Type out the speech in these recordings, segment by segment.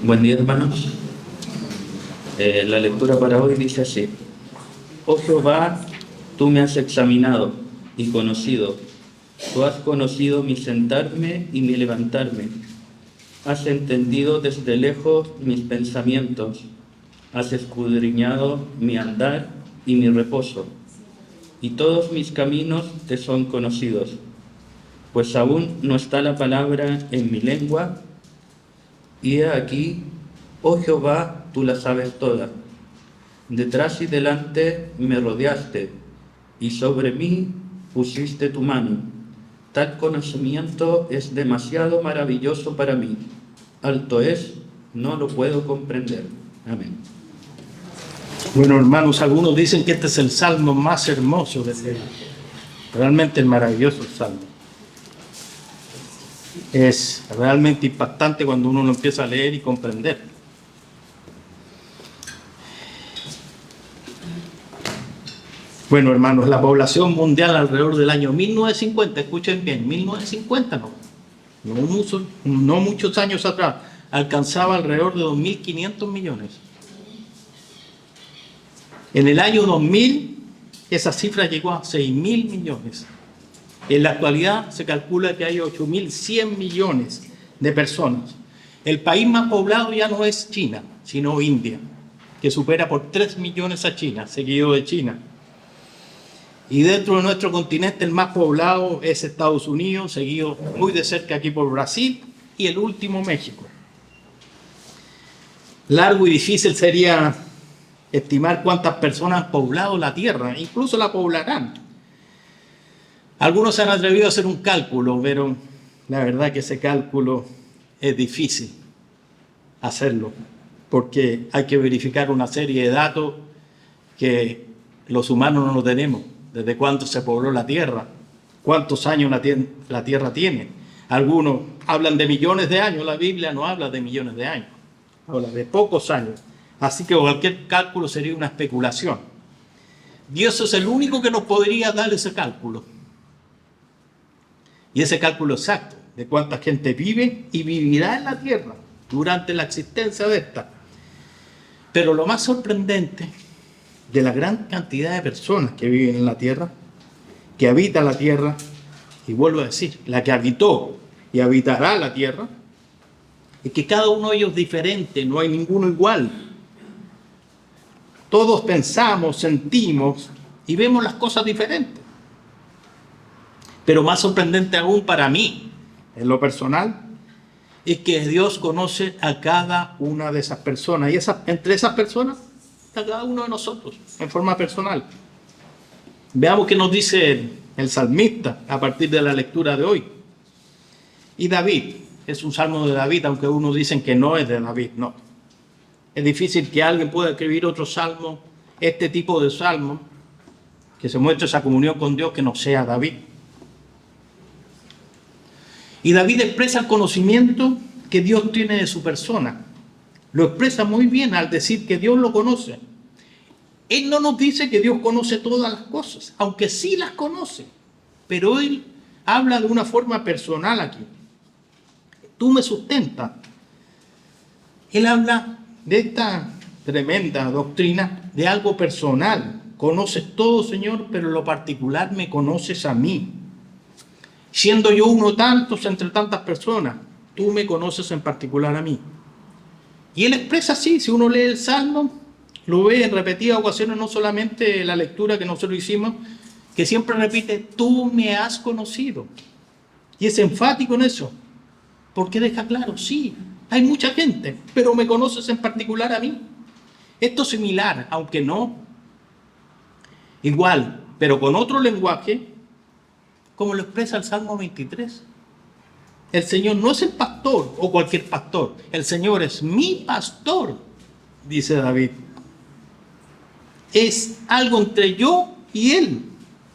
Buen día, hermanos. La lectura para hoy dice así: Oh Jehová, tú me has examinado y conocido. Tú has conocido mi sentarme y mi levantarme. Has entendido desde lejos mis pensamientos. Has escudriñado mi andar y mi reposo. Y todos mis caminos te son conocidos. Pues aún no está la palabra en mi lengua. Y he aquí, oh Jehová, tú la sabes toda. Detrás y delante me rodeaste, y sobre mí pusiste tu mano. Tal conocimiento es demasiado maravilloso para mí. Alto es, no lo puedo comprender. Amén. Bueno, hermanos, algunos dicen que este es el salmo más hermoso de Dios. Realmente es maravilloso el salmo. Es realmente impactante cuando uno lo empieza a leer y comprender. Bueno, hermanos, la población mundial alrededor del año 1950, escuchen bien, 1950 no muchos años atrás, alcanzaba alrededor de 2.500 millones. En el año 2000, esa cifra llegó a 6.000 millones. En la actualidad se calcula que hay 8.100 millones de personas. El país más poblado ya no es China, sino India, que supera por 3 millones a China, seguido de China. Y dentro de nuestro continente el más poblado es Estados Unidos, seguido muy de cerca aquí por Brasil, y el último México. Largo y difícil sería estimar cuántas personas han poblado la Tierra, incluso la poblarán. Algunos se han atrevido a hacer un cálculo, pero la verdad que ese cálculo es difícil hacerlo, porque hay que verificar una serie de datos que los humanos no lo tenemos. Desde cuándo se pobló la Tierra, cuántos años la Tierra tiene. Algunos hablan de millones de años, la Biblia no habla de millones de años, habla de pocos años. Así que cualquier cálculo sería una especulación. Dios es el único que nos podría dar ese cálculo. Y ese cálculo exacto de cuánta gente vive y vivirá en la Tierra durante la existencia de esta. Pero lo más sorprendente de la gran cantidad de personas que viven en la Tierra, que habitan la Tierra, y vuelvo a decir, la que habitó y habitará la Tierra, es que cada uno de ellos es diferente, no hay ninguno igual. Todos pensamos, sentimos y vemos las cosas diferentes. Pero más sorprendente aún para mí, en lo personal, es que Dios conoce a cada una de esas personas. Y entre esas personas está cada uno de nosotros, en forma personal. Veamos qué nos dice el salmista a partir de la lectura de hoy. Y David, es un salmo de David, aunque unos dicen que no es de David, no. Es difícil que alguien pueda escribir otro salmo, este tipo de salmo, que se muestre esa comunión con Dios, que no sea David. Y David expresa el conocimiento que Dios tiene de su persona. Lo expresa muy bien al decir que Dios lo conoce. Él no nos dice que Dios conoce todas las cosas, aunque sí las conoce. Pero Él habla de una forma personal aquí. Tú me sustentas. Él habla de esta tremenda doctrina de algo personal. Conoces todo, Señor, pero en lo particular me conoces a mí. Siendo yo uno tantos entre tantas personas, tú me conoces en particular a mí. Y él expresa así, si uno lee el Salmo, lo ve en repetidas ocasiones, no solamente la lectura que nosotros hicimos, que siempre repite, tú me has conocido. Y es enfático en eso, porque deja claro, sí, hay mucha gente, pero me conoces en particular a mí. Esto es similar, aunque no igual, pero con otro lenguaje, como lo expresa el Salmo 23. El Señor no es el pastor o cualquier pastor. El Señor es mi pastor, dice David. Es algo entre yo y Él.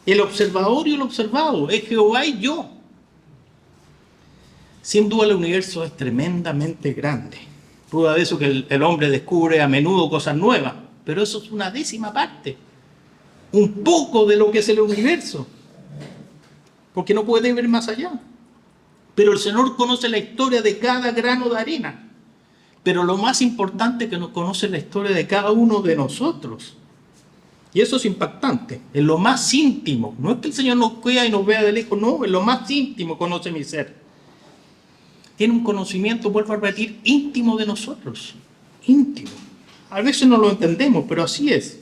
El observador y el observado. Es Jehová y yo. Sin duda el universo es tremendamente grande. Prueba de eso que el hombre descubre a menudo cosas nuevas. Pero eso es una décima parte. Un poco de lo que es el universo. Porque no puede ver más allá. Pero el Señor conoce la historia de cada grano de arena. Pero lo más importante es que nos conoce la historia de cada uno de nosotros. Y eso es impactante. En lo más íntimo. No es que el Señor nos cuida y nos vea de lejos. No, en lo más íntimo conoce mi ser. Tiene un conocimiento, vuelvo a repetir, íntimo de nosotros. Íntimo. A veces no lo entendemos, pero así es.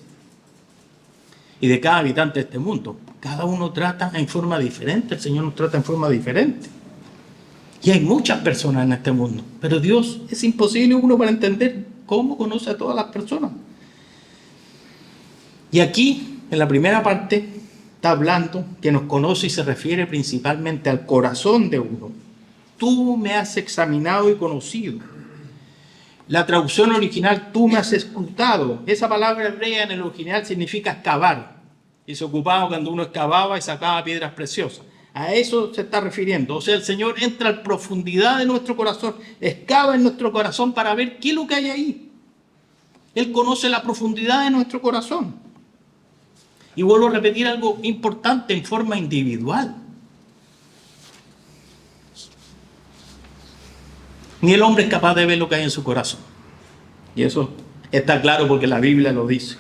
Y de cada habitante de este mundo. Cada uno trata en forma diferente. El Señor nos trata en forma diferente. Y hay muchas personas en este mundo. Pero Dios es imposible uno para entender cómo conoce a todas las personas. Y aquí, en la primera parte, está hablando que nos conoce y se refiere principalmente al corazón de uno. Tú me has examinado y conocido. La traducción original, tú me has escrutado. Esa palabra hebrea en el original significa excavar. Y se ocupaba cuando uno excavaba y sacaba piedras preciosas. A eso se está refiriendo. O sea, el Señor entra a profundidad de nuestro corazón, excava en nuestro corazón para ver qué es lo que hay ahí. Él conoce la profundidad de nuestro corazón. Y vuelvo a repetir algo importante en forma individual. Ni el hombre es capaz de ver lo que hay en su corazón. Y eso está claro porque la Biblia lo dice.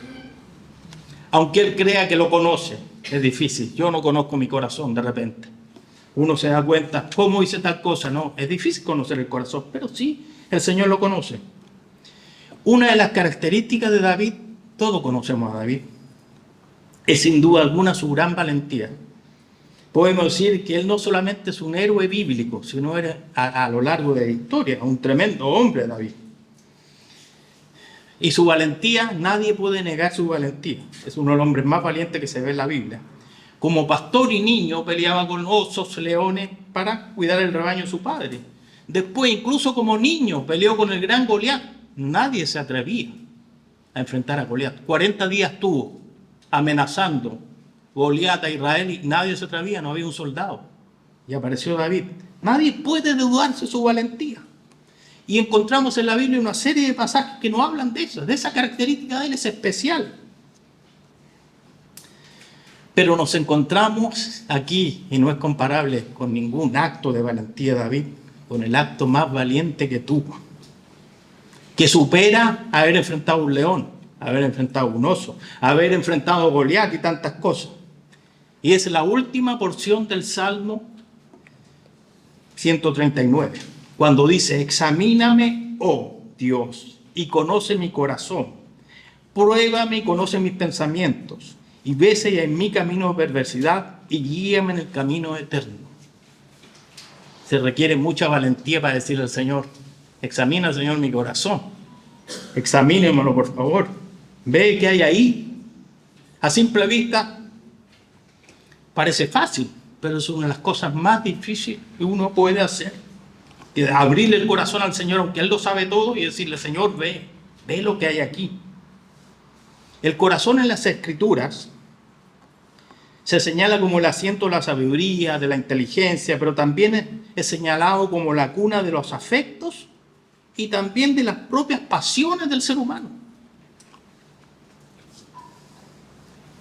Aunque él crea que lo conoce, es difícil. Yo no conozco mi corazón de repente. Uno se da cuenta, ¿cómo hice tal cosa? No, es difícil conocer el corazón, pero sí, el Señor lo conoce. Una de las características de David, todos conocemos a David, es sin duda alguna su gran valentía. Podemos decir que él no solamente es un héroe bíblico, sino a lo largo de la historia, un tremendo hombre David. Y su valentía, nadie puede negar su valentía. Es uno de los hombres más valientes que se ve en la Biblia. Como pastor y niño peleaba con osos, leones, para cuidar el rebaño de su padre. Después, incluso como niño, peleó con el gran Goliat. Nadie se atrevía a enfrentar a Goliat. 40 días tuvo amenazando Goliat a Israel y nadie se atrevía, no había un soldado. Y apareció David. Nadie puede dudarse de su valentía. Y encontramos en la Biblia una serie de pasajes que nos hablan de eso. De esa característica de él es especial. Pero nos encontramos aquí, y no es comparable con ningún acto de valentía de David, con el acto más valiente que tuvo. Que supera haber enfrentado a un león, haber enfrentado a un oso, haber enfrentado a Goliat y tantas cosas. Y es la última porción del Salmo 139, cuando dice, examíname, oh Dios, y conoce mi corazón, pruébame y conoce mis pensamientos, y ve si hay en mi camino de perversidad, y guíame en el camino eterno. Se requiere mucha valentía para decirle al Señor, examina, Señor, mi corazón, examínemelo, por favor, ve qué hay ahí. A simple vista, parece fácil, pero es una de las cosas más difíciles que uno puede hacer. Abrirle el corazón al Señor, aunque Él lo sabe todo, y decirle, Señor, ve lo que hay aquí. El corazón en las Escrituras se señala como el asiento de la sabiduría, de la inteligencia, pero también es señalado como la cuna de los afectos y también de las propias pasiones del ser humano.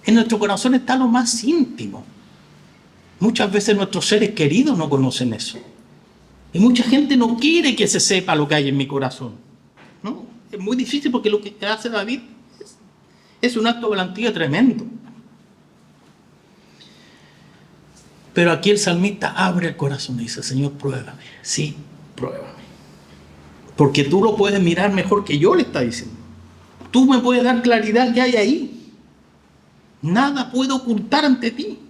En nuestro corazón está lo más íntimo. Muchas veces nuestros seres queridos no conocen eso. Y mucha gente no quiere que se sepa lo que hay en mi corazón. ¿No? Es muy difícil porque lo que hace David es un acto de valentía tremendo. Pero aquí el salmista abre el corazón y dice, Señor, pruébame. Sí, pruébame. Porque tú lo puedes mirar mejor que yo, le está diciendo. Tú me puedes dar claridad que hay ahí. Nada puedo ocultar ante ti.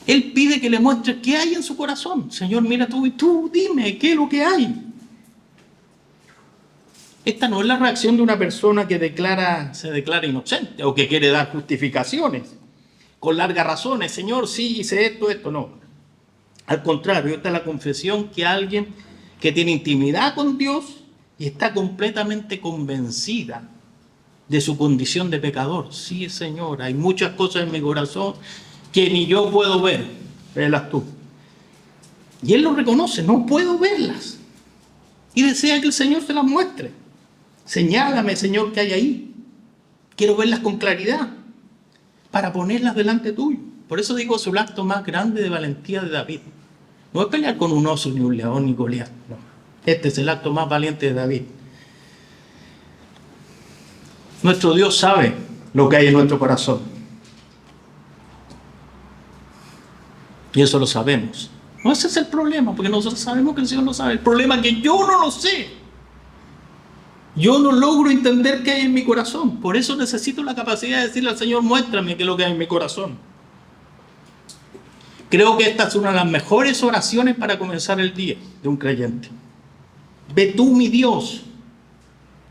Él pide que le muestre qué hay en su corazón. Señor, mira tú y tú dime qué es lo que hay. Esta no es la reacción de una persona que se declara inocente o que quiere dar justificaciones con largas razones. Señor, sí, hice esto, no. Al contrario, esta es la confesión que alguien que tiene intimidad con Dios y está completamente convencida de su condición de pecador. Sí, Señor, hay muchas cosas en mi corazón que ni yo puedo ver, velas tú. Y él lo reconoce, no puedo verlas. Y desea que el Señor se las muestre. Señálame, Señor, qué hay ahí. Quiero verlas con claridad para ponerlas delante tuyo. Por eso digo, es el acto más grande de valentía de David. No es pelear con un oso, ni un león, ni Goliat. No. Este es el acto más valiente de David. Nuestro Dios sabe lo que hay en nuestro corazón. Y eso lo sabemos. No, ese es el problema, porque nosotros sabemos que el Señor lo sabe. El problema es que yo no lo sé. Yo no logro entender qué hay en mi corazón. Por eso necesito la capacidad de decirle al Señor, muéstrame qué es lo que hay en mi corazón. Creo que esta es una de las mejores oraciones para comenzar el día de un creyente. Ve tú, mi Dios,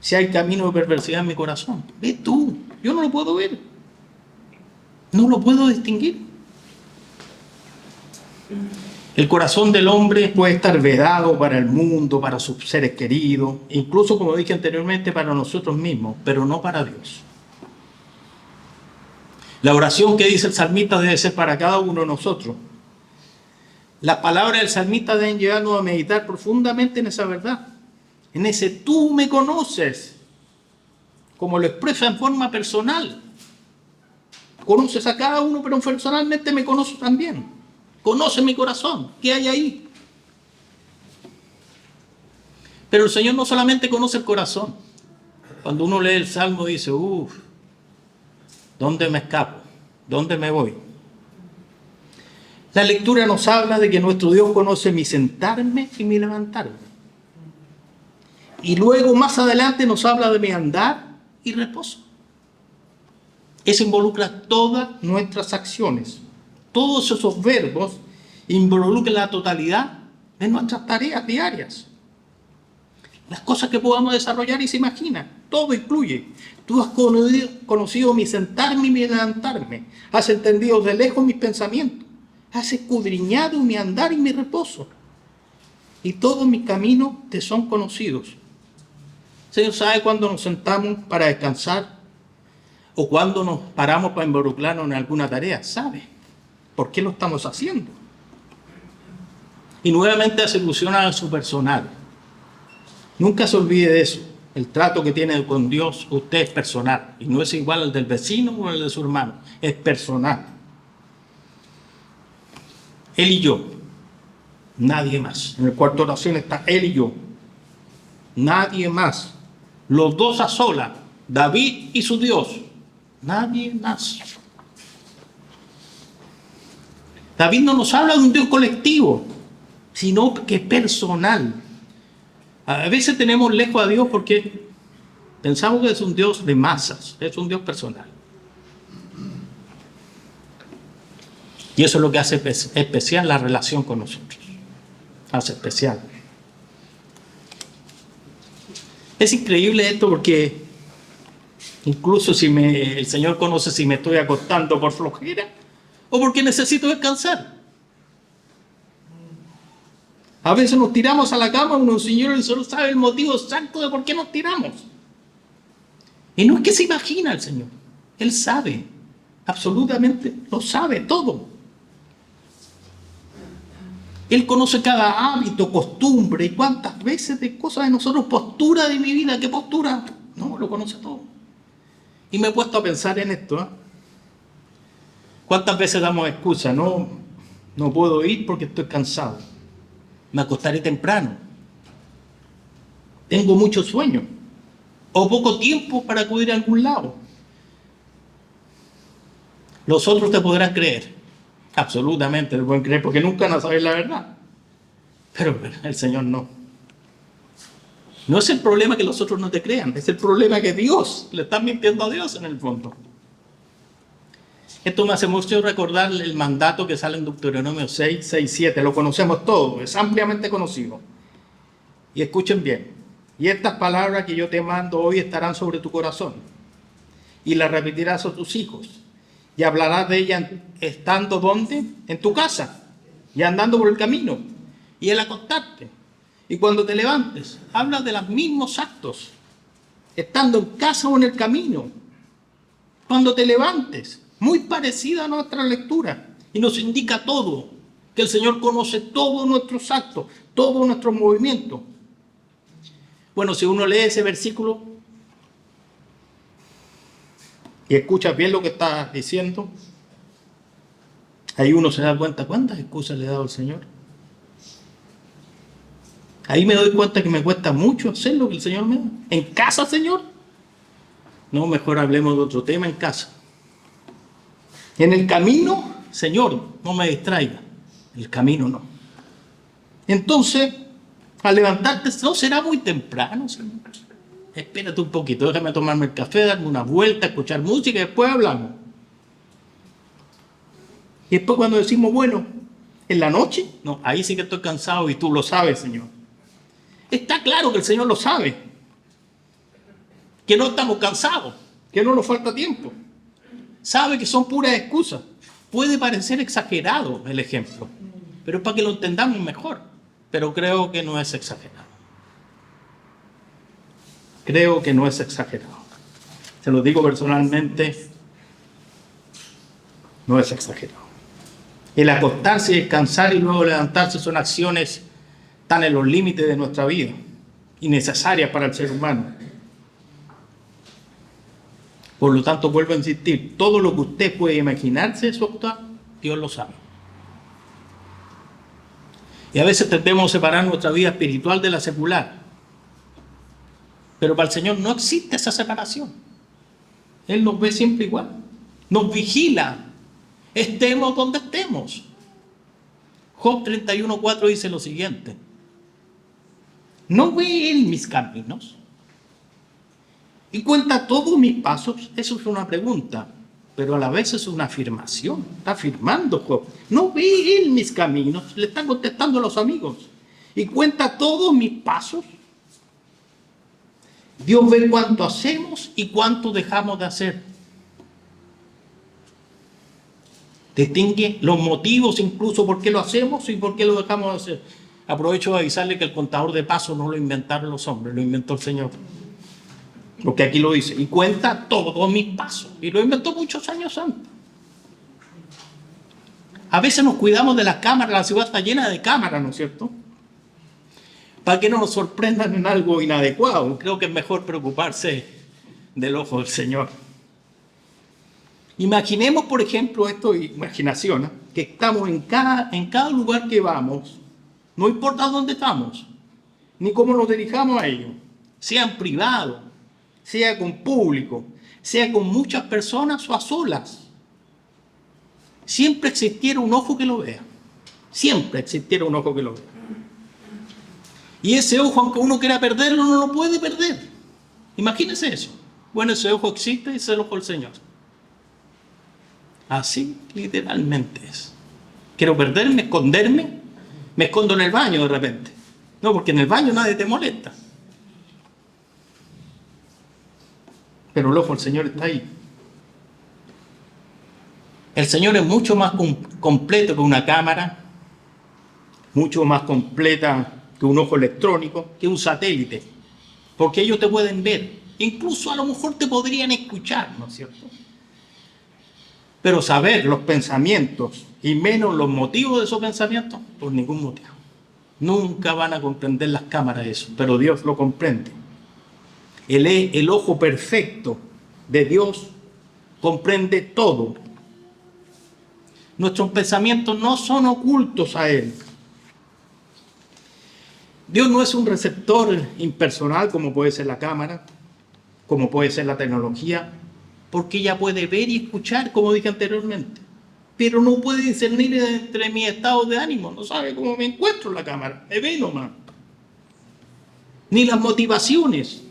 si hay camino de perversidad en mi corazón. Ve tú. Yo no lo puedo ver. No lo puedo distinguir. El corazón del hombre puede estar vedado para el mundo, para sus seres queridos, incluso, como dije anteriormente, para nosotros mismos, pero no para Dios. La oración que dice el salmista debe ser para cada uno de nosotros. Las palabras del salmista deben llevarnos a meditar profundamente en esa verdad, en ese tú me conoces, como lo expresa en forma personal. Conoces a cada uno, pero personalmente me conoces también. Conoce mi corazón, ¿qué hay ahí? Pero el Señor no solamente conoce el corazón. Cuando uno lee el Salmo dice, ¿dónde me escapo? ¿Dónde me voy? La lectura nos habla de que nuestro Dios conoce mi sentarme y mi levantarme. Y luego más adelante nos habla de mi andar y reposo. Eso involucra todas nuestras acciones. Todos esos verbos involucran la totalidad de nuestras tareas diarias. Las cosas que podamos desarrollar y se imaginan. Todo incluye. Tú has conocido mi sentarme y mi levantarme. Has entendido de lejos mis pensamientos. Has escudriñado mi andar y mi reposo. Y todos mis caminos te son conocidos. El Señor sabe cuándo nos sentamos para descansar o cuándo nos paramos para involucrarnos en alguna tarea. Sabe por qué lo estamos haciendo. Y nuevamente hace alusión a su personal. Nunca se olvide de eso. El trato que tiene con Dios, usted es personal. Y no es igual al del vecino o al de su hermano. Es personal. Él y yo. Nadie más. En el cuarto de oración está él y yo. Nadie más. Los dos a solas. David y su Dios. Nadie más. David no nos habla de un Dios colectivo, sino que personal. A veces tenemos lejos a Dios porque pensamos que es un Dios de masas, es un Dios personal. Y eso es lo que hace especial la relación con nosotros. Hace especial. Es increíble esto porque incluso si el Señor conoce si me estoy acostando por flojera o porque necesito descansar. A veces nos tiramos a la cama, el Señor solo sabe el motivo exacto de por qué nos tiramos. Y no es que se imagina el Señor. Él sabe, absolutamente lo sabe todo. Él conoce cada hábito, costumbre y cuántas veces de cosas de nosotros, postura de mi vida, ¿qué postura? No, lo conoce todo. Y me he puesto a pensar en esto. ¿Cuántas veces damos excusa? No puedo ir porque estoy cansado. Me acostaré temprano. Tengo mucho sueño. O poco tiempo para acudir a algún lado. Los otros te podrán creer. Absolutamente te pueden creer porque nunca van a saber la verdad. Pero el Señor no. No es el problema que los otros no te crean. Es el problema que Dios, le están mintiendo a Dios en el fondo. Esto me hace mucho recordar el mandato que sale en Deuteronomio 6, 7. Lo conocemos todos, es ampliamente conocido. Y escuchen bien. Y estas palabras que yo te mando hoy estarán sobre tu corazón. Y las repetirás a tus hijos. Y hablarás de ellas estando ¿dónde? En tu casa. Y andando por el camino. Y al acostarte. Y cuando te levantes, habla de los mismos actos. Estando en casa o en el camino. Cuando te levantes. Muy parecida a nuestra lectura y nos indica todo, que el Señor conoce todos nuestros actos, todos nuestros movimientos. Bueno, si uno lee ese versículo y escucha bien lo que está diciendo, ahí uno se da cuenta cuántas excusas le ha dado el Señor. Ahí me doy cuenta que me cuesta mucho hacer lo que el Señor me da. ¿En casa, Señor? No, mejor hablemos de otro tema en casa. En el camino, Señor, no me distraiga. El camino no. Entonces, al levantarte, no será muy temprano, Señor. Espérate un poquito, déjame tomarme el café, darme una vuelta, escuchar música y después hablamos. Y después cuando decimos, bueno, en la noche, no, ahí sí que estoy cansado y tú lo sabes, Señor. Está claro que el Señor lo sabe. Que no estamos cansados, que no nos falta tiempo. Sabe que son puras excusas. Puede parecer exagerado el ejemplo, pero es para que lo entendamos mejor. Pero creo que no es exagerado. Creo que no es exagerado. Se lo digo personalmente, no es exagerado. El acostarse y descansar y luego levantarse son acciones tan en los límites de nuestra vida y necesarias para el ser humano. Por lo tanto, vuelvo a insistir, todo lo que usted puede imaginarse de su actuar, Dios lo sabe. Y a veces tendemos a separar nuestra vida espiritual de la secular. Pero para el Señor no existe esa separación. Él nos ve siempre igual. Nos vigila. Estemos donde estemos. Job 31:4 dice lo siguiente. ¿No ve Él mis caminos? ¿Y cuenta todos mis pasos? Eso es una pregunta, pero a la vez es una afirmación. Está afirmando Job. ¿No ve Él mis caminos? Le están contestando a los amigos. ¿Y cuenta todos mis pasos? Dios ve cuánto hacemos y cuánto dejamos de hacer. Distingue los motivos incluso por qué lo hacemos y por qué lo dejamos de hacer. Aprovecho de avisarle que el contador de pasos no lo inventaron los hombres, lo inventó el Señor. Porque aquí lo dice, y cuenta todos mis pasos. Y lo inventó muchos años antes. A veces nos cuidamos de las cámaras, la ciudad está llena de cámaras, ¿no es cierto? Para que no nos sorprendan en algo inadecuado. Creo que es mejor preocuparse del ojo del Señor. Imaginemos, por ejemplo, esto es imaginación, ¿eh? Que estamos en cada lugar que vamos, no importa dónde estamos, ni cómo nos dirijamos a ellos, sea en privado, sea con público, sea con muchas personas o a solas. Siempre existiera un ojo que lo vea. Siempre existiera un ojo que lo vea. Y ese ojo, aunque uno quiera perderlo, no lo puede perder. Imagínense eso. Bueno, ese ojo existe y es el ojo del Señor. Así literalmente es. Quiero perderme, esconderme, me escondo en el baño de repente. No, porque en el baño nadie te molesta. Pero el ojo del Señor está ahí. El Señor es mucho más completo que una cámara, mucho más completa que un ojo electrónico, que un satélite. Porque ellos te pueden ver. Incluso a lo mejor te podrían escuchar, ¿no es cierto? Pero saber los pensamientos y menos los motivos de esos pensamientos, por ningún motivo. Nunca van a comprender las cámaras eso, pero Dios lo comprende. El ojo perfecto de Dios comprende todo. Nuestros pensamientos no son ocultos a Él. Dios no es un receptor impersonal como puede ser la cámara, como puede ser la tecnología, porque ella puede ver y escuchar, como dije anteriormente, pero no puede discernir entre mis estados de ánimo, no sabe cómo me encuentro en la cámara, me ve nomás. Ni las motivaciones.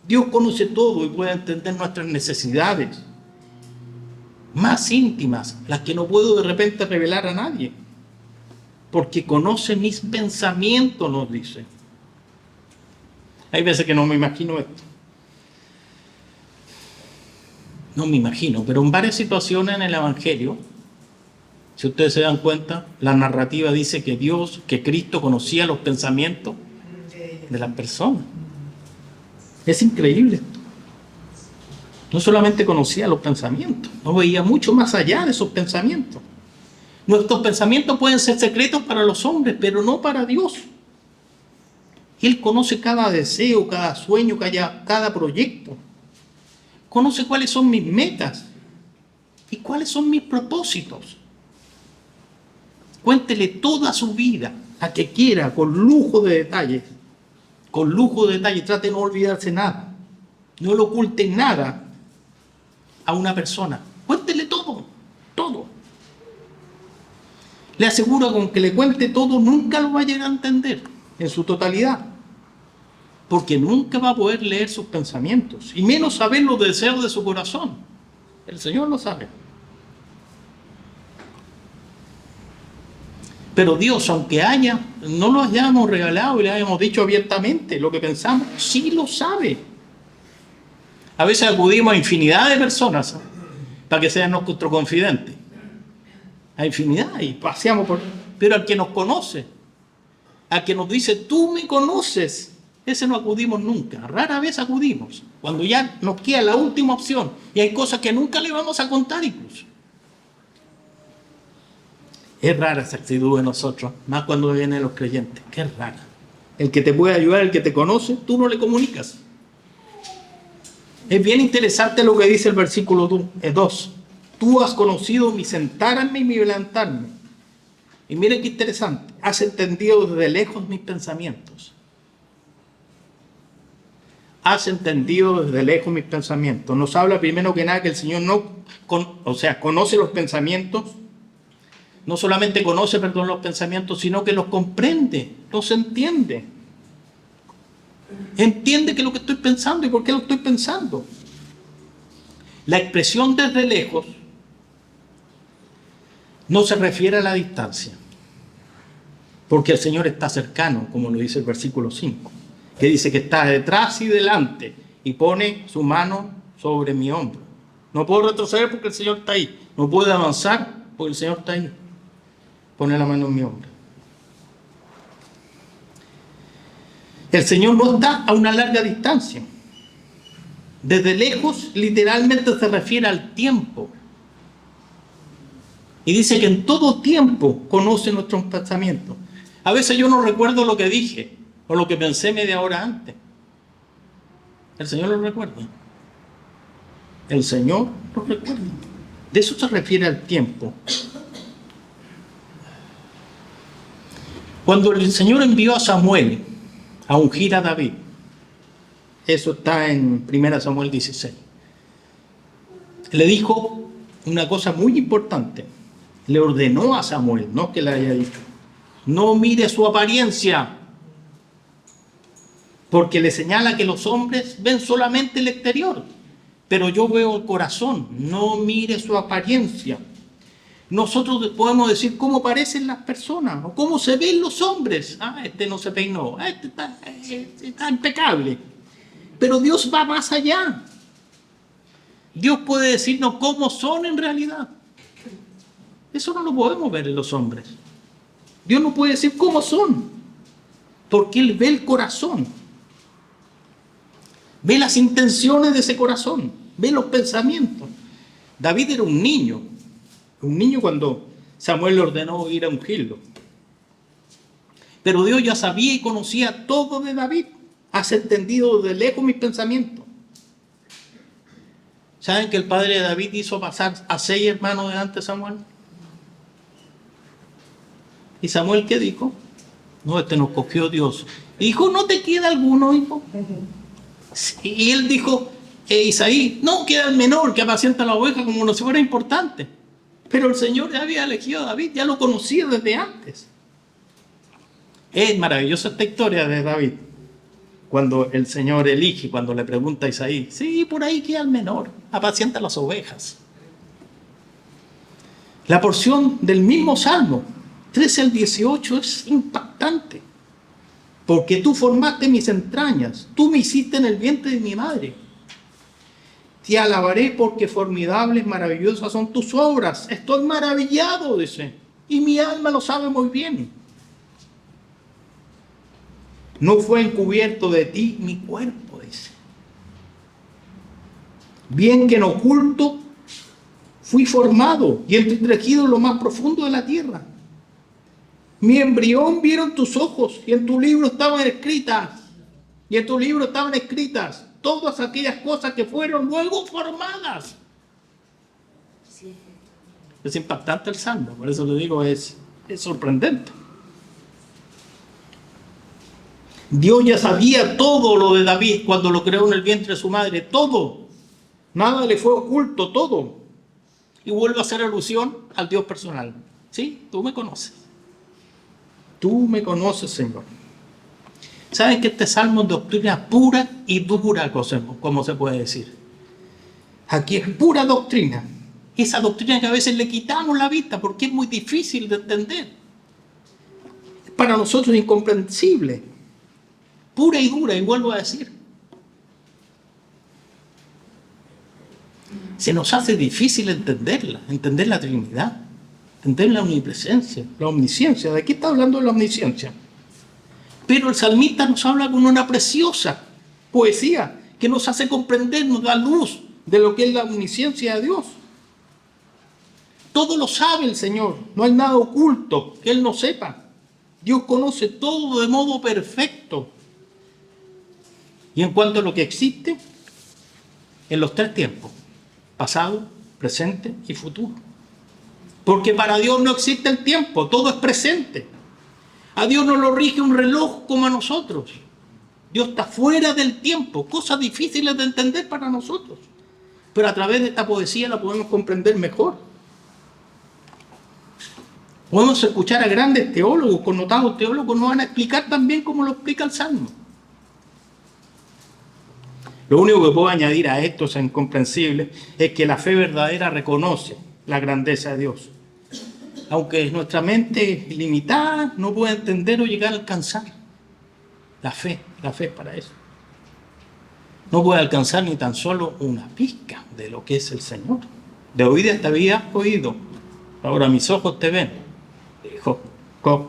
Dios conoce todo y puede entender nuestras necesidades más íntimas, las que no puedo de repente revelar a nadie, porque conoce mis pensamientos, nos dice. Hay veces que no me imagino esto. No me imagino, pero en varias situaciones en el Evangelio, si ustedes se dan cuenta, la narrativa dice que Cristo conocía los pensamientos de las personas. Es increíble esto. No solamente conocía los pensamientos, no veía mucho más allá de esos pensamientos. Nuestros pensamientos pueden ser secretos para los hombres, pero no para Dios. Él conoce cada deseo, cada sueño, cada proyecto. Conoce cuáles son mis metas cuáles son mis propósitos. Cuéntele toda su vida, a que quiera, con lujo de detalles, trate de no olvidarse nada. No le oculte nada a una persona. Cuéntele todo, todo. Le aseguro que con que le cuente todo, nunca lo va a llegar a entender en su totalidad. Porque nunca va a poder leer sus pensamientos, y menos saber los deseos de su corazón. El Señor lo sabe. Pero Dios, aunque no lo hayamos regalado y le hayamos dicho abiertamente lo que pensamos, sí lo sabe. A veces acudimos a infinidad de personas para que sean nuestro confidente. A infinidad, y paseamos por... Pero al que nos conoce, al que nos dice, tú me conoces, ese no acudimos nunca. Rara vez acudimos, cuando ya nos queda la última opción y hay cosas que nunca le vamos a contar incluso. Es rara esa actitud de nosotros, más cuando vienen los creyentes, que es rara. El que te puede ayudar, el que te conoce, tú no le comunicas. Es bien interesante lo que dice el versículo 2. Tú has conocido mi sentarme y mi levantarme. Y miren qué interesante, has entendido desde lejos mis pensamientos. Has entendido desde lejos mis pensamientos. Nos habla primero que nada que el Señor conoce los pensamientos. No solamente conoce, los pensamientos, sino que los comprende, los entiende. Entiende que es lo que estoy pensando y por qué lo estoy pensando. La expresión desde lejos no se refiere a la distancia, porque el Señor está cercano, como lo dice el versículo 5, que dice que está detrás y delante y pone su mano sobre mi hombro. No puedo retroceder porque el Señor está ahí. No puedo avanzar porque el Señor está ahí. Pone la mano en mi hombro. El Señor no está a una larga distancia. Desde lejos, literalmente se refiere al tiempo. Y dice que en todo tiempo conoce nuestros pensamientos. A veces yo no recuerdo lo que dije o lo que pensé media hora antes. El Señor lo recuerda. El Señor lo recuerda. De eso se refiere al tiempo. Cuando el Señor envió a Samuel a ungir a David, eso está en 1 Samuel 16, le dijo una cosa muy importante. Le ordenó a Samuel, no que le haya dicho, no mire su apariencia, porque le señala que los hombres ven solamente el exterior, pero yo veo el corazón. No mire su apariencia. Nosotros podemos decir cómo parecen las personas o cómo se ven los hombres. Este no se peinó, este está impecable. Pero Dios va más allá. Dios puede decirnos cómo son en realidad. Eso no lo podemos ver en los hombres. Dios no puede decir cómo son, porque Él ve el corazón. Ve las intenciones de ese corazón, ve los pensamientos. David era un niño cuando Samuel le ordenó ir a ungirlo. Pero Dios ya sabía y conocía todo de David. Has entendido de lejos mis pensamientos. ¿Saben que el padre de David hizo pasar a 6 hermanos delante de Samuel? ¿Y Samuel qué dijo? No, nos cogió Dios. Hijo, ¿no te queda alguno, hijo? Y él dijo, Isaí, no, queda el menor que apacienta la oveja como si fuera importante. Pero el Señor ya había elegido a David, ya lo conocía desde antes. Es maravillosa esta historia de David. Cuando el Señor elige, cuando le pregunta a Isaí, sí, por ahí queda el menor, apacienta las ovejas. La porción del mismo Salmo 13 al 18 es impactante. Porque tú formaste mis entrañas, tú me hiciste en el vientre de mi madre. Te alabaré porque formidables, maravillosas son tus obras. Estoy maravillado, dice, y mi alma lo sabe muy bien. No fue encubierto de ti mi cuerpo, dice. Bien que en oculto fui formado y entretejido en lo más profundo de la tierra. Mi embrión vieron tus ojos y en tu libro estaban escritas. Y en tu libro estaban escritas todas aquellas cosas que fueron luego formadas. Sí. Es impactante el Salmo, por eso le digo, es sorprendente. Dios ya sabía todo lo de David cuando lo creó en el vientre de su madre, todo. Nada le fue oculto, todo. Y vuelve a hacer alusión al Dios personal. ¿Sí? Tú me conoces. Tú me conoces, Señor. ¿Saben que este salmo es doctrina pura y dura, como se puede decir? Aquí es pura doctrina. Esa doctrina que a veces le quitamos la vista porque es muy difícil de entender. Para nosotros es incomprensible. Pura y dura, y vuelvo a decir. Se nos hace difícil entenderla, entender la Trinidad, entender la omnipresencia, la omnisciencia. ¿De qué está hablando la omnisciencia? Pero el salmista nos habla con una preciosa poesía que nos hace comprender, nos da luz de lo que es la omnisciencia de Dios. Todo lo sabe el Señor, no hay nada oculto que Él no sepa. Dios conoce todo de modo perfecto. Y en cuanto a lo que existe, en los tres tiempos, pasado, presente y futuro. Porque para Dios no existe el tiempo, todo es presente. A Dios no lo rige un reloj como a nosotros. Dios está fuera del tiempo, cosas difíciles de entender para nosotros. Pero a través de esta poesía la podemos comprender mejor. Podemos escuchar a grandes teólogos, connotados teólogos, nos van a explicar también cómo lo explica el Salmo. Lo único que puedo añadir a esto, es incomprensible, es que la fe verdadera reconoce la grandeza de Dios. Aunque nuestra mente limitada no puede entender o llegar a alcanzar. La fe es para eso. No puede alcanzar ni tan solo una pizca de lo que es el Señor. De oídas te había oído, ahora mis ojos te ven, dijo Job.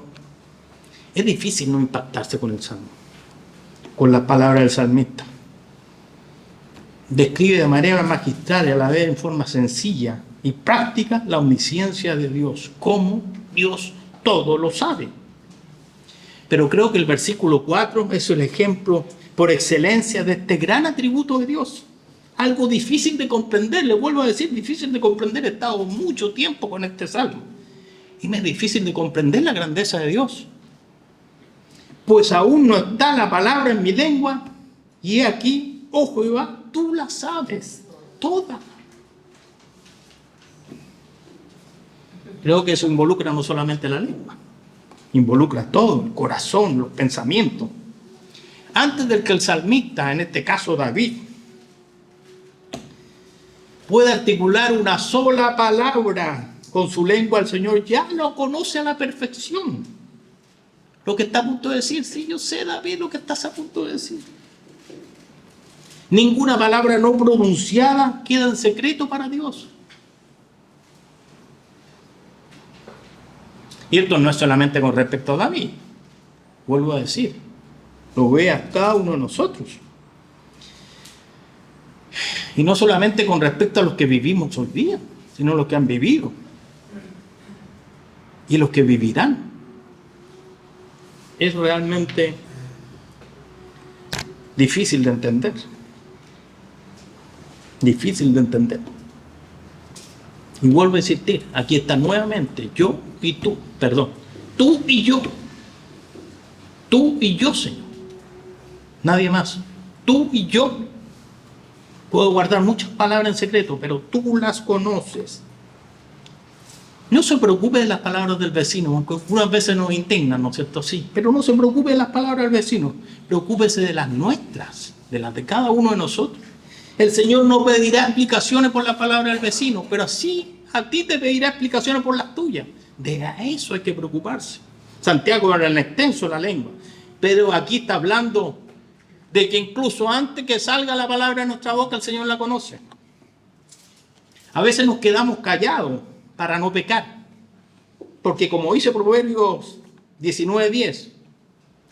Es difícil no impactarse con el Salmo, con las palabras del salmista. Describe de manera magistral y a la vez en forma sencilla y práctica la omnisciencia de Dios, cómo Dios todo lo sabe. Pero creo que el versículo 4 es el ejemplo por excelencia de este gran atributo de Dios. Algo difícil de comprender, le vuelvo a decir, difícil de comprender. He estado mucho tiempo con este salmo y me es difícil de comprender la grandeza de Dios. Pues aún no está la palabra en mi lengua y he aquí, oh Jehová, tú la sabes toda. Creo que eso involucra no solamente la lengua, involucra todo, el corazón, los pensamientos. Antes de que el salmista, en este caso David, pueda articular una sola palabra con su lengua, el Señor ya lo conoce a la perfección. Lo que está a punto de decir, sí, yo sé, David, lo que estás a punto de decir. Ninguna palabra no pronunciada queda en secreto para Dios. Y esto no es solamente con respecto a David. Vuelvo a decir, lo ve a cada uno de nosotros. Y no solamente con respecto a los que vivimos hoy día, sino los que han vivido. Y los que vivirán. Es realmente difícil de entender. Difícil de entender. Y vuelvo a insistir, aquí está nuevamente yo y tú, perdón, tú y yo. Tú y yo, Señor. Nadie más. Tú y yo. Puedo guardar muchas palabras en secreto, pero tú las conoces. No se preocupe de las palabras del vecino, aunque algunas veces nos indignan, ¿no es cierto? Sí, pero no se preocupe de las palabras del vecino. Preocúpese de las nuestras, de las de cada uno de nosotros. El Señor no pedirá explicaciones por la palabra del vecino, pero sí a ti te pedirá explicaciones por las tuyas. De eso hay que preocuparse. Santiago era en extenso la lengua, pero aquí está hablando de que incluso antes que salga la palabra de nuestra boca, el Señor la conoce. A veces nos quedamos callados para no pecar, porque como dice Proverbios 19:10,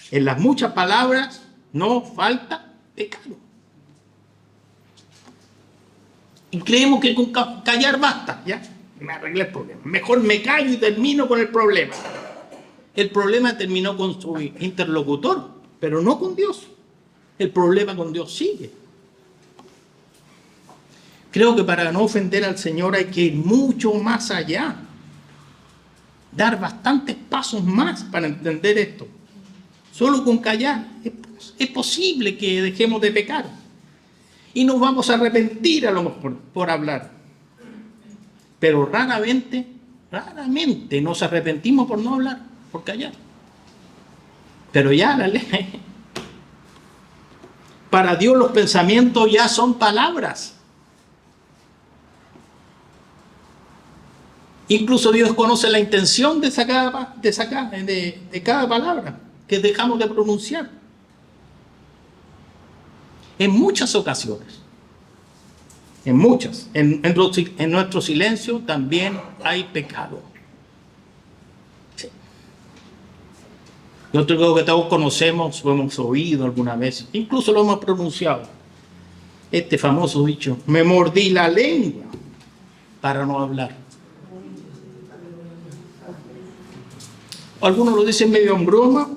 en las muchas palabras no falta pecado. Y creemos que con callar basta, ya, me arreglé el problema. Mejor me callo y termino con el problema. El problema terminó con su interlocutor, pero no con Dios. El problema con Dios sigue. Creo que para no ofender al Señor hay que ir mucho más allá. Dar bastantes pasos más para entender esto. Solo con callar es posible que dejemos de pecar. Y nos vamos a arrepentir a lo mejor por hablar. Pero raramente nos arrepentimos por no hablar, por callar. Pero ya la ley. Para Dios los pensamientos ya son palabras. Incluso Dios conoce la intención de cada palabra que dejamos de pronunciar. En muchas ocasiones. En muchas. En nuestro silencio también hay pecado. Sí. Yo creo que todos conocemos o hemos oído alguna vez, incluso lo hemos pronunciado. Este famoso dicho, me mordí la lengua para no hablar. Algunos lo dicen medio en broma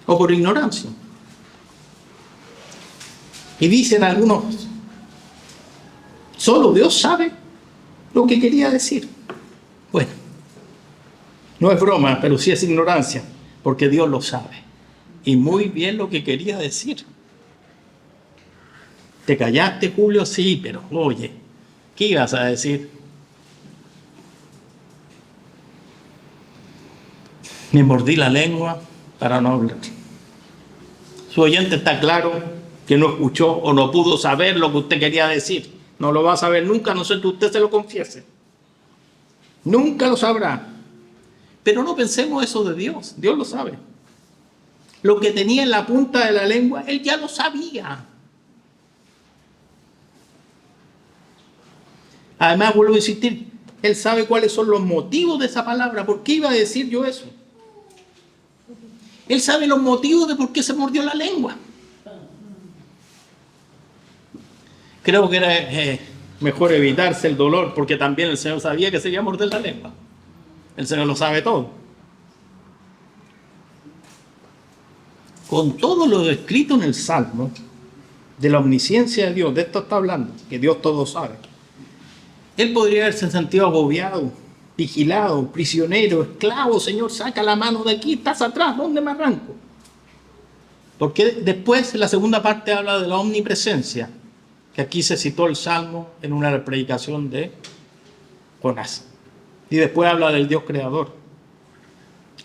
o por ignorancia. Y dicen algunos, solo Dios sabe lo que quería decir. Bueno, no es broma, pero sí es ignorancia, porque Dios lo sabe. Y muy bien lo que quería decir. ¿Te callaste, Julio? Sí, pero oye, ¿qué ibas a decir? Me mordí la lengua para no hablar. Su oyente está claro que no escuchó o no pudo saber lo que usted quería decir. No lo va a saber nunca, a no ser que usted se lo confiese. Nunca lo sabrá. Pero no pensemos eso de Dios. Dios lo sabe. Lo que tenía en la punta de la lengua, Él ya lo sabía. Además, vuelvo a insistir, Él sabe cuáles son los motivos de esa palabra. ¿Por qué iba a decir yo eso? Él sabe los motivos de por qué se mordió la lengua. Creo que era mejor evitarse el dolor, porque también el Señor sabía que se iba a morder la lengua. El Señor lo sabe todo. Con todo lo escrito en el Salmo, de la omnisciencia de Dios, de esto está hablando, que Dios todo sabe. Él podría haberse sentido agobiado, vigilado, prisionero, esclavo. Señor, saca la mano de aquí, estás atrás, ¿dónde me arranco? Porque después, la segunda parte habla de la omnipresencia, que aquí se citó el Salmo en una predicación de Jonás. Y después habla del Dios creador.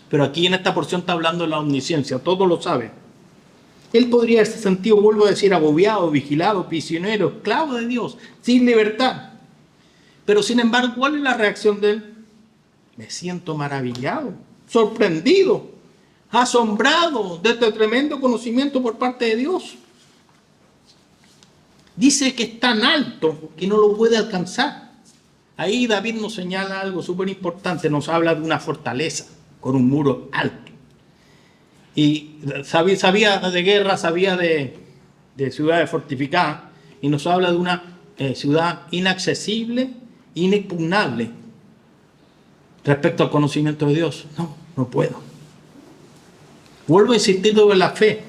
Pero aquí en esta porción está hablando de la omnisciencia, todo lo sabe. Él podría haberse sentido, vuelvo a decir, agobiado, vigilado, prisionero, esclavo de Dios, sin libertad. Pero sin embargo, ¿cuál es la reacción de él? Me siento maravillado, sorprendido, asombrado de este tremendo conocimiento por parte de Dios. Dice que es tan alto que no lo puede alcanzar. Ahí David nos señala algo súper importante, nos habla de una fortaleza con un muro alto. Y sabía de guerra, sabía de ciudades fortificadas, y nos habla de una ciudad inaccesible, inexpugnable. Respecto al conocimiento de Dios, no puedo. Vuelvo a insistir sobre la fe.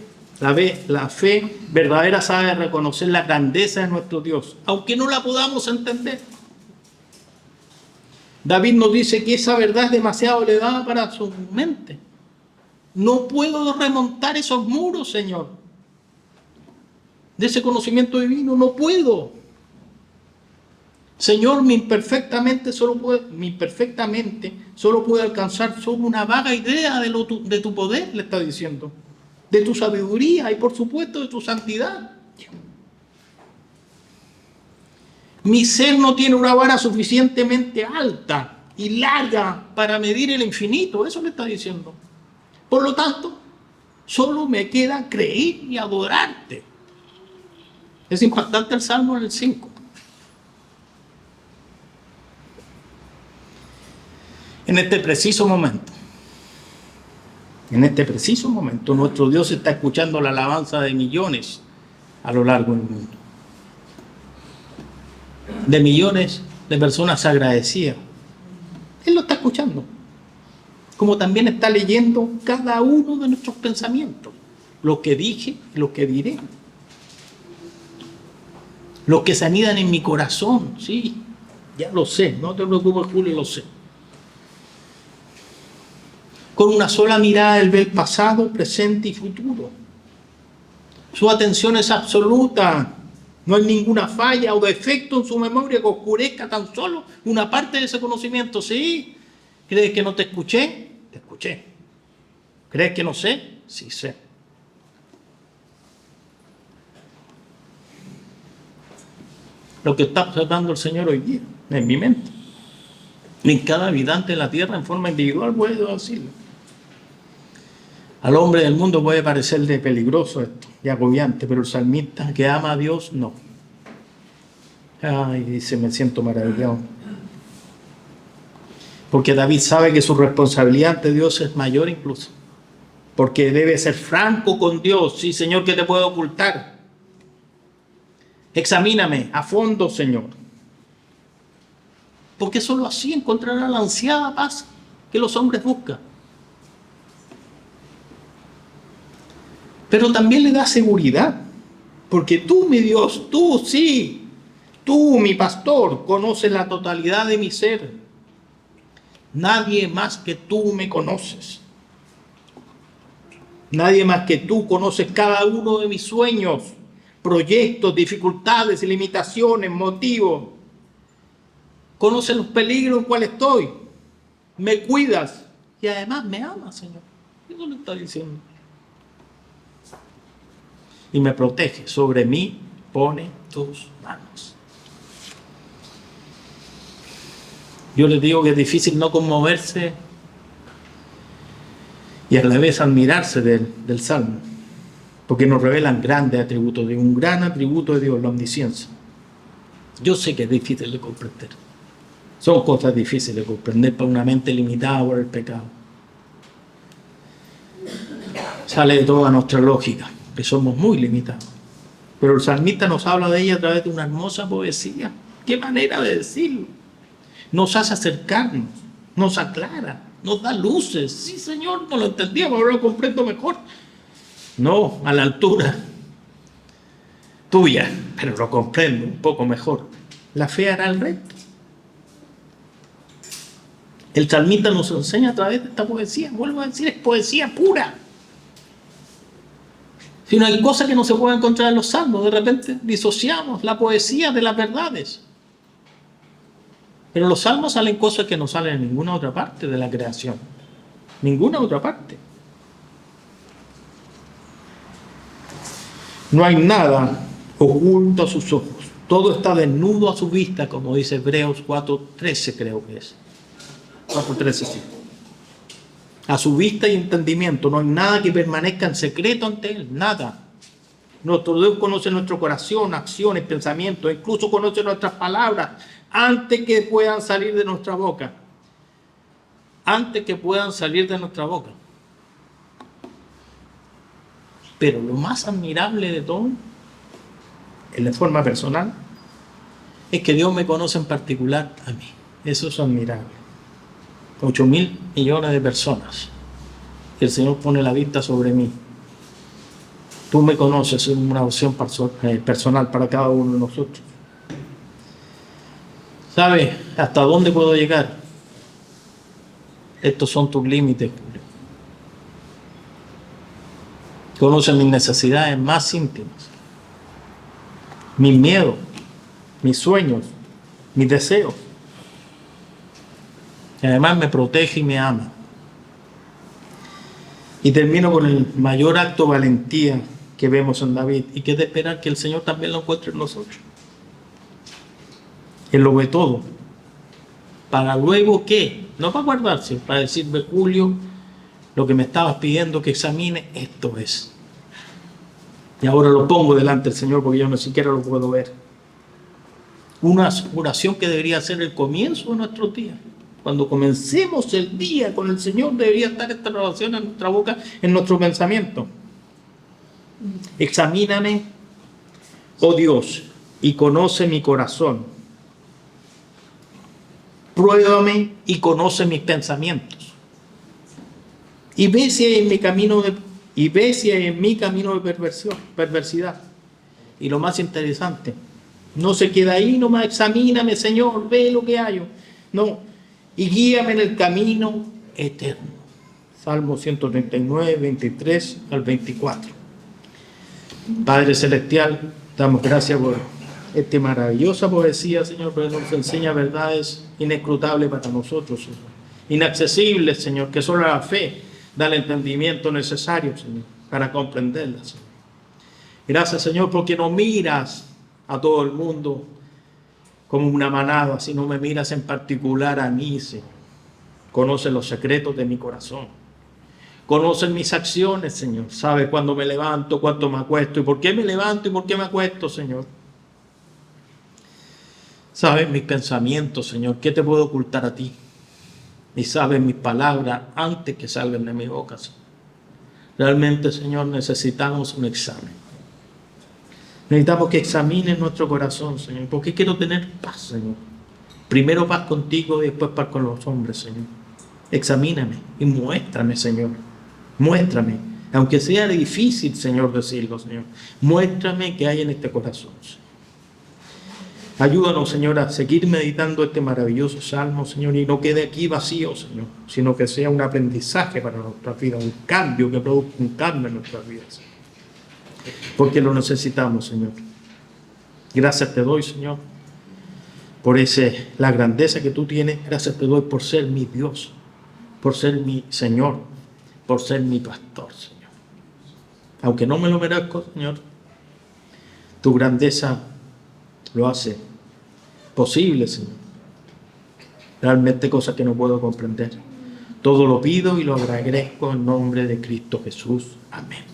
La fe verdadera sabe reconocer la grandeza de nuestro Dios, aunque no la podamos entender. David nos dice que esa verdad es demasiado elevada para su mente. No puedo remontar esos muros, Señor, de ese conocimiento divino. No puedo. Señor, mi imperfectamente solo puede alcanzar solo una vaga idea de tu poder, le está diciendo, de tu sabiduría y por supuesto de tu santidad. Mi ser no tiene una vara suficientemente alta y larga para medir el infinito, eso le está diciendo. Por lo tanto, solo me queda creer y adorarte. Es impactante el Salmo en el 5. En este preciso momento, nuestro Dios está escuchando la alabanza de millones a lo largo del mundo. De millones de personas agradecidas. Él lo está escuchando. Como también está leyendo cada uno de nuestros pensamientos. Lo que dije y lo que diré. Lo que se anidan en mi corazón. Sí, ya lo sé. No te preocupes, Julio, lo sé. Con una sola mirada Él ve el pasado, presente y futuro. Su atención es absoluta. No hay ninguna falla o defecto en su memoria que oscurezca tan solo una parte de ese conocimiento. ¿Sí? ¿Crees que no te escuché? Te escuché. ¿Crees que no sé? Sí sé. Lo que está observando el Señor hoy día en mi mente. En cada habitante de la tierra en forma individual puedo decirlo. Al hombre del mundo puede parecerle peligroso esto y agobiante, pero el salmista que ama a Dios, no. Ay, dice, me siento maravillado. Porque David sabe que su responsabilidad ante Dios es mayor incluso. Porque debe ser franco con Dios. Sí, Señor, ¿qué te puedo ocultar? Examíname a fondo, Señor. Porque solo así encontrará la ansiada paz que los hombres buscan. Pero también le da seguridad. Porque tú, mi Dios, tú sí, tú, mi pastor, conoces la totalidad de mi ser. Nadie más que tú me conoces. Nadie más que tú conoces cada uno de mis sueños, proyectos, dificultades, limitaciones, motivos. Conoces los peligros en cuales estoy. Me cuidas y además me amas, Señor. Eso le está diciendo. Y me protege. Sobre mí pone tus manos. Yo les digo que es difícil no conmoverse y a la vez admirarse del Salmo, porque nos revelan grandes atributos de un gran atributo de Dios, la omnisciencia. Yo sé que es difícil de comprender. Son cosas difíciles de comprender para una mente limitada por el pecado. Sale de toda nuestra lógica, que somos muy limitados. Pero el salmista nos habla de ella a través de una hermosa poesía. ¡Qué manera de decirlo! Nos hace acercarnos, nos aclara, nos da luces. Sí, Señor, no lo entendíamos, ahora lo comprendo mejor. No, a la altura tuya, pero lo comprendo un poco mejor. La fe hará el resto. El salmista nos enseña a través de esta poesía. Vuelvo a decir, es poesía pura. Si no hay cosa que no se pueda encontrar en los salmos, de repente disociamos la poesía de las verdades. Pero en los salmos salen cosas que no salen en ninguna otra parte de la creación. Ninguna otra parte. No hay nada oculto a sus ojos. Todo está desnudo a su vista, como dice Hebreos 4:13, creo que es. 4:13, sí. A su vista y entendimiento. No hay nada que permanezca en secreto ante Él. Nada. Nuestro Dios conoce nuestro corazón, acciones, pensamientos. Incluso conoce nuestras palabras antes que puedan salir de nuestra boca. Antes que puedan salir de nuestra boca. Pero lo más admirable de todo, en la forma personal, es que Dios me conoce en particular a mí. Eso es admirable. 8.000 millones de personas. Que el Señor pone la vista sobre mí. Tú me conoces, es una opción personal para cada uno de nosotros. ¿Sabes hasta dónde puedo llegar? Estos son tus límites, Julio. Conoces mis necesidades más íntimas, mis miedos, mis sueños, mis deseos. Y además me protege y me ama. Y termino con el mayor acto de valentía que vemos en David y que es de esperar que el Señor también lo encuentre en nosotros. Él lo ve todo. Para luego, ¿qué? No para guardarse, para decirme, Julio, lo que me estabas pidiendo que examine, esto es. Y ahora lo pongo delante del Señor porque yo ni siquiera lo puedo ver. Una oración que debería ser el comienzo de nuestros días. Cuando comencemos el día con el Señor, debería estar esta oración en nuestra boca, en nuestro pensamiento. Examíname, oh Dios, y conoce mi corazón. Pruébame y conoce mis pensamientos. Y ve si hay en mi camino de perversidad. Y lo más interesante, no se queda ahí nomás, examíname, Señor, ve lo que hay. No, y guíame en el camino eterno. Salmo 139, 23 al 24. Padre Celestial, damos gracias por esta maravillosa poesía, Señor, porque nos enseña verdades inescrutables para nosotros, Señor. Inaccesibles, Señor, que solo la fe da el entendimiento necesario, Señor, para comprenderlas, Señor. Gracias, Señor, porque no miras a todo el mundo como una manada, sino me miras en particular a mí, Señor. Conoces los secretos de mi corazón. Conoces mis acciones, Señor. Sabes cuándo me levanto, cuánto me acuesto y por qué me levanto y por qué me acuesto, Señor. Sabes mis pensamientos, Señor. ¿Qué te puedo ocultar a ti? Y sabes mis palabras antes que salgan de mi boca, Señor. Realmente, Señor, necesitamos un examen. Necesitamos que examines nuestro corazón, Señor, porque quiero tener paz, Señor. Primero paz contigo y después paz con los hombres, Señor. Examíname y muéstrame, Señor. Muéstrame, aunque sea difícil, Señor, decirlo, Señor. Muéstrame qué hay en este corazón, Señor. Ayúdanos, Señor, a seguir meditando este maravilloso salmo, Señor, y no quede aquí vacío, Señor, sino que sea un aprendizaje para nuestra vida, un cambio que produzca un cambio en nuestras vidas, Señor. Porque lo necesitamos, Señor. Gracias te doy, Señor, por la grandeza que tú tienes. Gracias te doy por ser mi Dios, por ser mi Señor, por ser mi pastor, Señor. Aunque no me lo merezco, Señor, tu grandeza lo hace posible, Señor. Realmente cosas que no puedo comprender. Todo lo pido y lo agradezco en nombre de Cristo Jesús. Amén.